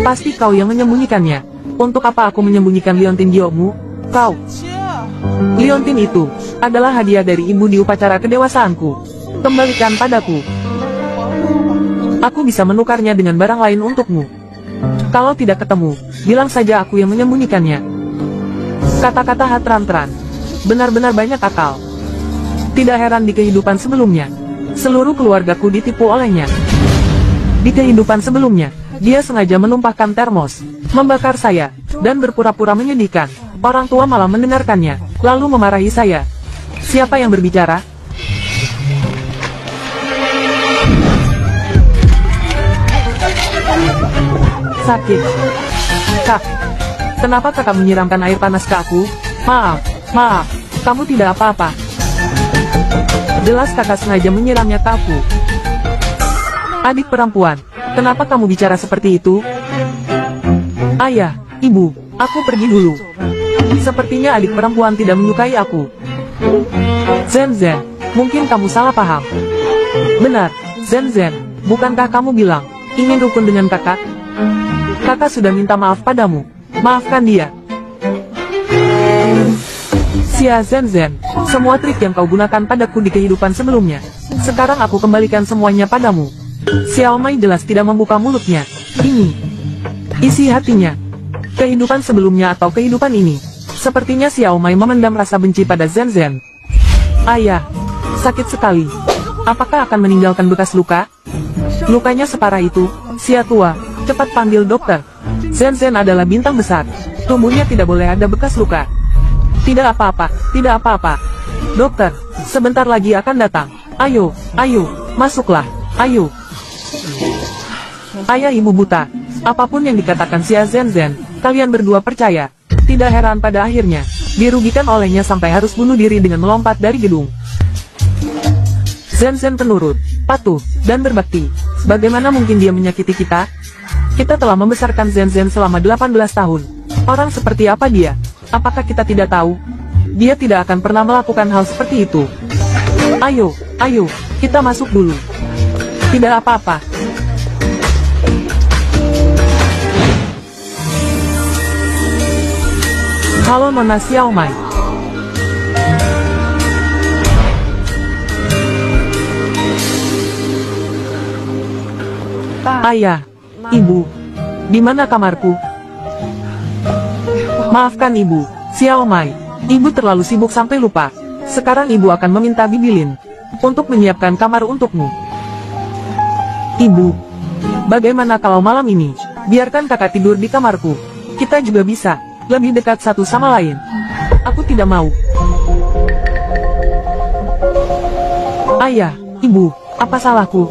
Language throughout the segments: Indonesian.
Pasti kau yang menyembunyikannya. Untuk apa aku menyembunyikan liontin giokmu? Kau. Liontin itu adalah hadiah dari ibu di upacara kedewasaanku. Kembalikan padaku. Aku bisa menukarnya dengan barang lain untukmu. Kalau tidak ketemu, bilang saja aku yang menyembunyikannya. Kata-kata Hatran-tran benar-benar banyak akal. Tidak heran di kehidupan sebelumnya, seluruh keluargaku ditipu olehnya. Di kehidupan sebelumnya, dia sengaja menumpahkan termos, membakar saya, dan berpura-pura menyedihkan. Orang tua malah mendengarkannya, lalu memarahi saya. Siapa yang berbicara? Sakit. Kak, kenapa kakak menyiramkan air panas ke aku? Maaf, kamu tidak apa-apa. Jelas kakak sengaja menyiramnya ke aku. Adik perempuan, kenapa kamu bicara seperti itu? Ayah, ibu, aku pergi dulu. Sepertinya adik perempuan tidak menyukai aku. Zen, mungkin kamu salah paham. Benar, Zen, bukankah kamu bilang ingin rukun dengan kakak? Kakak sudah minta maaf padamu. Maafkan dia. Sia Zen, semua trik yang kau gunakan padaku di kehidupan sebelumnya, sekarang aku kembalikan semuanya padamu. Xiao Mai jelas tidak membuka mulutnya. Ini isi hatinya. Kehidupan sebelumnya atau kehidupan ini. Sepertinya Xiao Mai memendam rasa benci pada Zen. Ayah, sakit sekali. Apakah akan meninggalkan bekas luka? Lukanya separah itu. Sia tua, cepat panggil dokter. Zen adalah bintang besar. Tubuhnya tidak boleh ada bekas luka. Tidak apa-apa. Dokter, sebentar lagi akan datang. Ayo, masuklah, ayo. Ayah ibu buta. Apapun yang dikatakan Sia Zen, kalian berdua percaya. Tidak heran pada akhirnya, dirugikan olehnya sampai harus bunuh diri dengan melompat dari gedung. Zen penurut, patuh, dan berbakti. Bagaimana mungkin dia menyakiti kita? Kita telah membesarkan Zen selama 18 tahun. Orang seperti apa dia? Apakah kita tidak tahu? Dia tidak akan pernah melakukan hal seperti itu. Ayo, kita masuk dulu. Tidak apa-apa. Halo Nona Xiao Mai. Ayah, ibu, di mana kamarku? Maafkan ibu, Xiao Mai. Ibu terlalu sibuk sampai lupa. Sekarang ibu akan meminta Bibilin untuk menyiapkan kamar untukmu. Ibu, bagaimana kalau malam ini biarkan kakak tidur di kamarku? Kita juga bisa lebih dekat satu sama lain. Aku tidak mau. Ayah, ibu, apa salahku?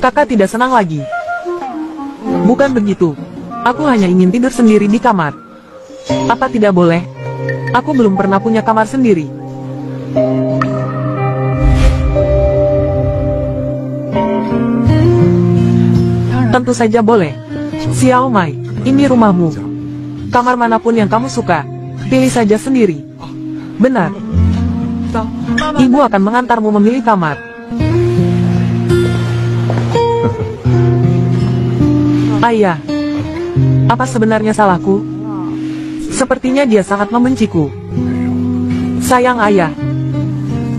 Kakak tidak senang lagi. Bukan begitu. Aku hanya ingin tidur sendiri di kamar. Apa tidak boleh? Aku belum pernah punya kamar sendiri. Tentu saja boleh. Xiao Mai, ini rumahmu. Kamar manapun yang kamu suka, pilih saja sendiri. Benar. Ibu akan mengantarmu memilih kamar. Ayah, apa sebenarnya salahku? Sepertinya dia sangat membenciku. Sayang ayah,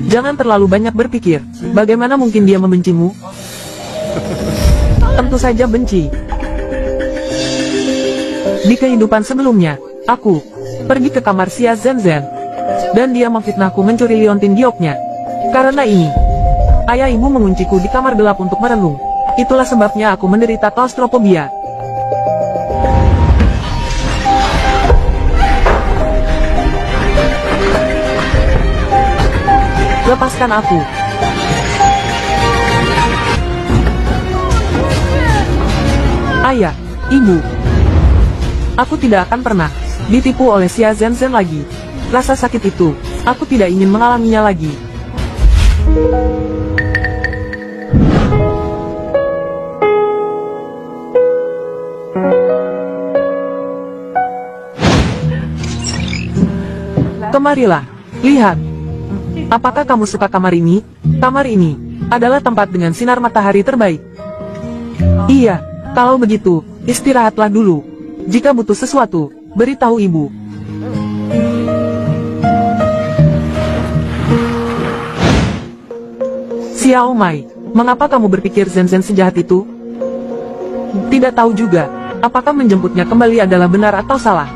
jangan terlalu banyak berpikir. Bagaimana mungkin dia membencimu? Tentu saja benci. Di kehidupan sebelumnya, aku pergi ke kamar Sia Zen, dan dia memfitnahku mencuri liontin gioknya. Karena ini, ayah ibu mengunciku di kamar gelap untuk merenung. Itulah sebabnya aku menderita klaustrofobia. Lepaskan aku. Ayah, ibu. Aku tidak akan pernah ditipu oleh Sia Zen lagi. Rasa sakit itu, aku tidak ingin mengalaminya lagi. Kemarilah, lihat. Apakah kamu suka kamar ini? Kamar ini adalah tempat dengan sinar matahari terbaik. Iya, kalau begitu, istirahatlah dulu. Jika butuh sesuatu, beritahu ibu. Xiao Mai, mengapa kamu berpikir Zen sejahat itu? Tidak tahu juga, apakah menjemputnya kembali adalah benar atau salah.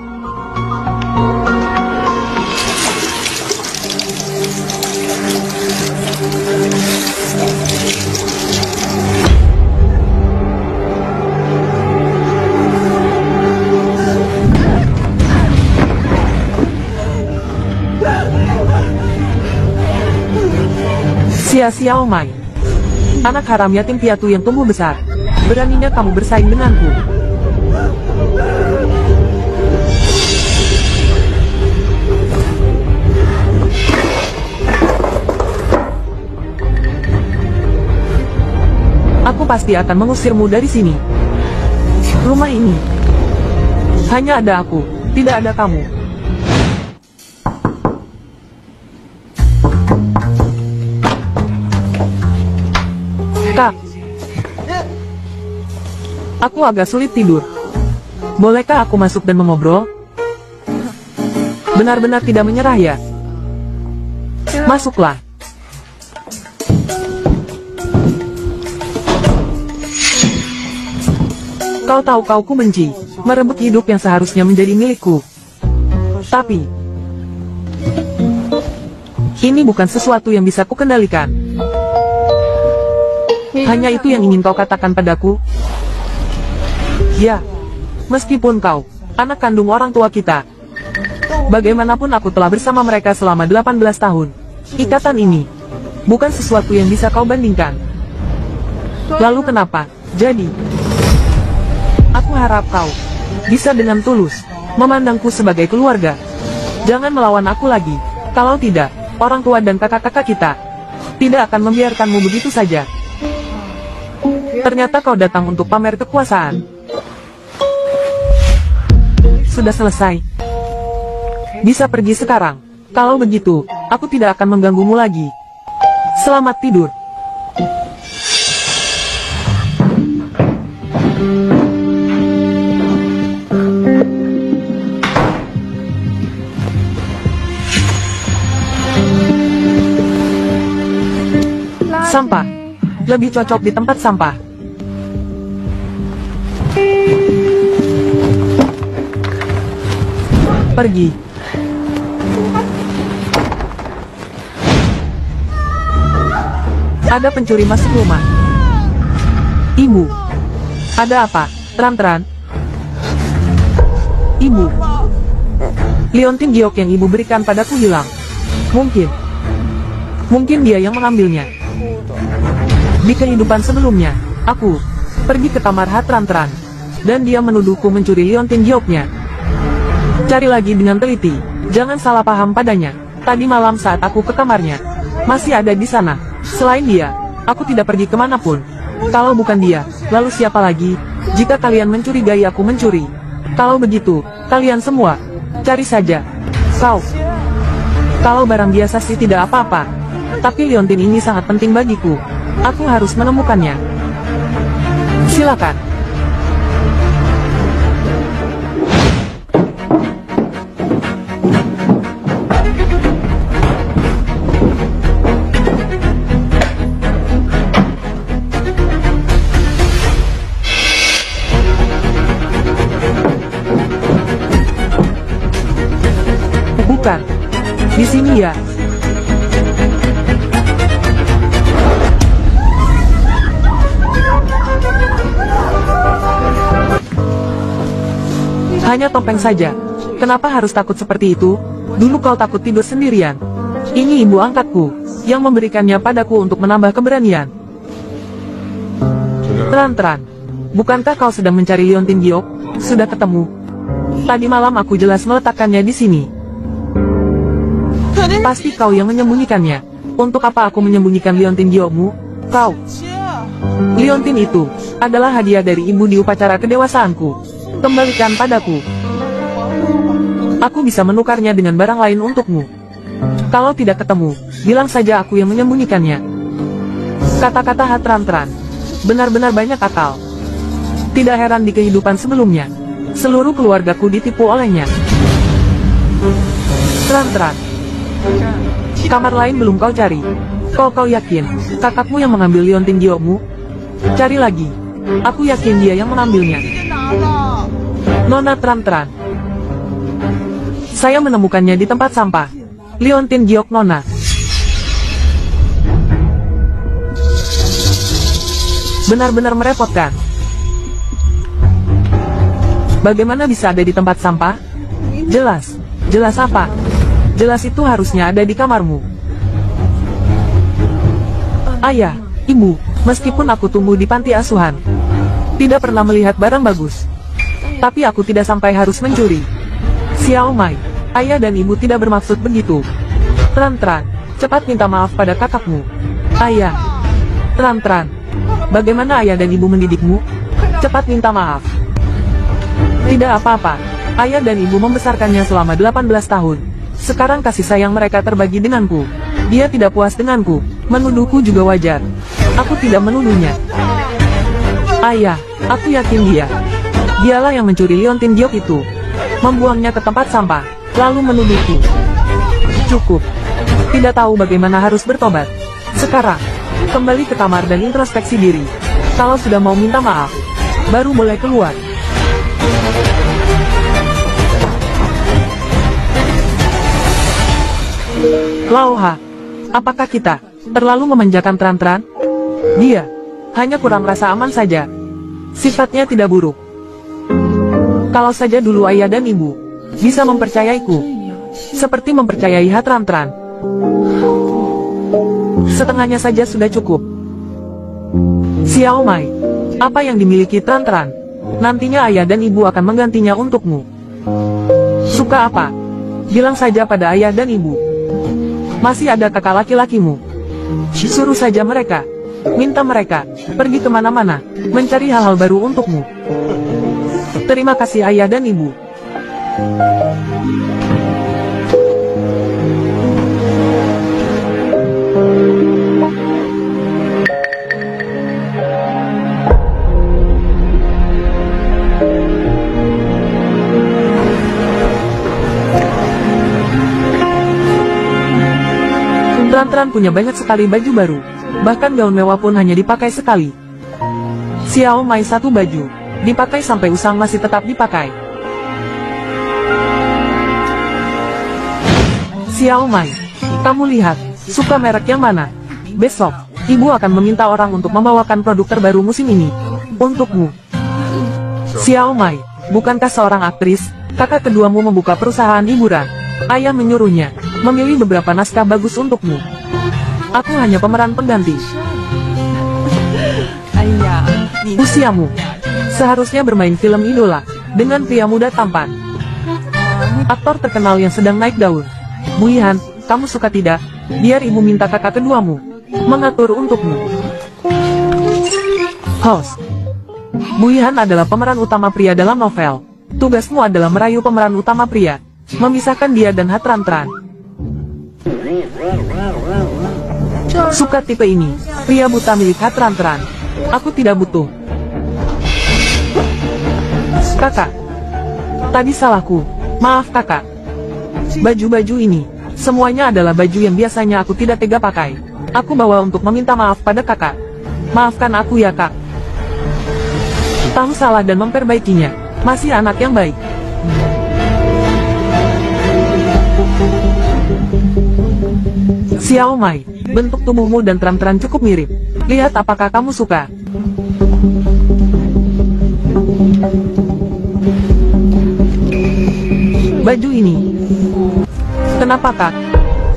Xiao Mai, anak haram yatim piatu yang tumbuh besar. Beraninya kamu bersaing denganku. Aku pasti akan mengusirmu dari sini. Rumah ini hanya ada aku, tidak ada kamu. Kak, aku agak sulit tidur. Bolehkah aku masuk dan mengobrol? Benar-benar tidak menyerah ya? Masuklah. Kau tahu ku benci merebut hidup yang seharusnya menjadi milikku. Tapi ini bukan sesuatu yang bisa kukendalikan. Hanya itu yang ingin kau katakan padaku? Ya, meskipun kau anak kandung orang tua kita, bagaimanapun aku telah bersama mereka selama 18 tahun. Ikatan ini bukan sesuatu yang bisa kau bandingkan. Lalu kenapa? Jadi, aku harap kau bisa dengan tulus memandangku sebagai keluarga. Jangan melawan aku lagi. Kalau tidak, orang tua dan kakak-kakak kita tidak akan membiarkanmu begitu saja. Ternyata kau datang untuk pamer kekuasaan. Sudah selesai. Bisa pergi sekarang. Kalau begitu, aku tidak akan mengganggumu lagi. Selamat tidur. Sampah. Lebih cocok di tempat sampah. Pergi. Ada pencuri masuk rumah. Ibu. Ada apa? Tran-tran. Ibu. Liontin giok yang ibu berikan padaku hilang. Mungkin dia yang mengambilnya. Di kehidupan sebelumnya, aku pergi ke kamar Tran-tran, dan dia menuduhku mencuri liontin gioknya. Cari lagi dengan teliti, jangan salah paham padanya. Tadi malam saat aku ke kamarnya, masih ada di sana. Selain dia, aku tidak pergi kemanapun. Kalau bukan dia, lalu siapa lagi? Jika kalian mencurigai aku mencuri, kalau begitu, kalian semua cari saja. Kalau barang biasa sih tidak apa-apa, tapi liontin ini sangat penting bagiku. Aku harus menemukannya. Silakan. Bukan. Di sini ya. Hanya topeng saja. Kenapa harus takut seperti itu? Dulu kau takut tidur sendirian. Ini ibu angkatku, yang memberikannya padaku untuk menambah keberanian. Tran-tran, bukankah kau sedang mencari liontin giok? Sudah ketemu. Tadi malam aku jelas meletakkannya di sini. Pasti kau yang menyembunyikannya. Untuk apa aku menyembunyikan liontin giokmu? Kau. Liontin itu adalah hadiah dari ibu di upacara kedewasaanku. Kembalikan padaku. Aku bisa menukarnya dengan barang lain untukmu. Kalau tidak ketemu, bilang saja aku yang menyembunyikannya. Kata-kata Tran-tran benar-benar banyak akal. Tidak heran di kehidupan sebelumnya, seluruh keluargaku ditipu olehnya. Tran. Kamar lain belum kau cari. Kau yakin kakakmu yang mengambil liontin giokmu? Cari lagi. Aku yakin dia yang mengambilnya. Nona Tran. Saya menemukannya di tempat sampah. Liontin giok Nona. Benar-benar merepotkan. Bagaimana bisa ada di tempat sampah? Jelas apa? Jelas itu harusnya ada di kamarmu. Ayah, ibu, meskipun aku tumbuh di panti asuhan, tidak pernah melihat barang bagus. Tapi aku tidak sampai harus mencuri. Xiao Mai, ayah dan ibu tidak bermaksud begitu. Tran, cepat minta maaf pada kakakmu. Ayah. Tran, bagaimana ayah dan ibu mendidikmu? Cepat minta maaf. Tidak apa-apa. Ayah dan ibu membesarkannya selama 18 tahun. Sekarang kasih sayang mereka terbagi denganku. Dia tidak puas denganku. Menuduhku juga wajar. Aku tidak menuduhnya. Ayah, aku yakin dialah yang mencuri liontin giok itu. Membuangnya ke tempat sampah, lalu menuduhku. Cukup. Tidak tahu bagaimana harus bertobat. Sekarang, kembali ke kamar dan introspeksi diri. Kalau sudah mau minta maaf, baru boleh keluar. Lauha, apakah kita terlalu memanjakan Tran? Dia hanya kurang rasa aman saja. Sifatnya tidak buruk. Kalau saja dulu ayah dan ibu bisa mempercayaiku, seperti mempercayai Tran. Setengahnya saja sudah cukup. Xiao Mai, apa yang dimiliki Tran? Nantinya ayah dan ibu akan menggantinya untukmu. Suka apa? Bilang saja pada ayah dan ibu. Masih ada kakak laki-lakimu. Suruh saja mereka. Minta mereka pergi kemana-mana, mencari hal-hal baru untukmu. Terima kasih ayah dan ibu. Tran punya banyak sekali baju baru. Bahkan gaun mewah pun hanya dipakai sekali. Xiao Mai satu baju dipakai sampai usang masih tetap dipakai. Xiao Mai, kamu lihat, suka merek yang mana? Besok, ibu akan meminta orang untuk membawakan produk terbaru musim ini. Untukmu. Xiao Mai, bukankah seorang aktris, kakak keduamu membuka perusahaan hiburan? Ayah menyuruhnya memilih beberapa naskah bagus untukmu. Aku hanya pemeran pengganti. Usiamu seharusnya bermain film idola dengan pria muda tampan. Aktor terkenal yang sedang naik daun. Muihan, kamu suka tidak? Biar ibu minta kakak keduamu mengatur untukmu. Host. Muihan adalah pemeran utama pria dalam novel. Tugasmu adalah merayu pemeran utama pria, memisahkan dia dan Tran. Suka tipe ini, pria buta milik Tran. Aku tidak butuh. Kakak, tadi salahku. Maaf kakak. Baju-baju ini, semuanya adalah baju yang biasanya aku tidak tega pakai. Aku bawa untuk meminta maaf pada kakak. Maafkan aku ya kak. Tahu salah dan memperbaikinya. Masih anak yang baik. Xiao Mai, bentuk tubuhmu dan Tran cukup mirip. Lihat apakah kamu suka. Baju ini. Kenapa kak?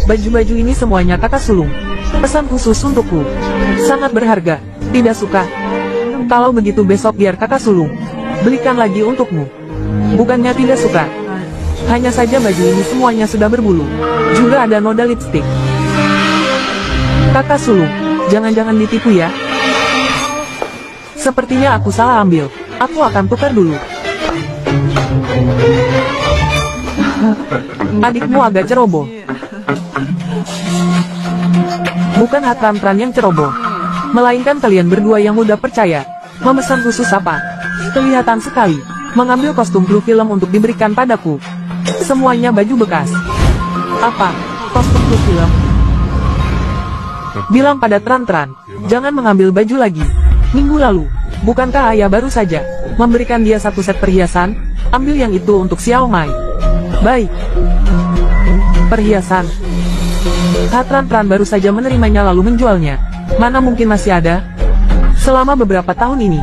Baju-baju ini semuanya kakak sulung. Pesan khusus untukku. Sangat berharga. Tidak suka? Kalau begitu besok biar kakak sulung belikan lagi untukmu. Bukannya tidak suka. Hanya saja baju ini semuanya sudah berbulu. Juga ada noda lipstik. Kakak sulung, jangan-jangan ditipu ya. Sepertinya aku salah ambil. Aku akan tukar dulu. Adikmu agak ceroboh. Bukan Tran yang ceroboh, melainkan kalian berdua yang mudah percaya. Memesan khusus apa? Kelihatan sekali. Mengambil kostum blue film untuk diberikan padaku. Semuanya baju bekas. Apa? Kostum blue film? Bilang pada Tran-Tran, jangan mengambil baju lagi. Minggu lalu, bukankah ayah baru saja memberikan dia satu set perhiasan? Ambil yang itu untuk Xiao Mai. Baik. Perhiasan. Tran-Tran baru saja menerimanya lalu menjualnya. Mana mungkin masih ada? Selama beberapa tahun ini,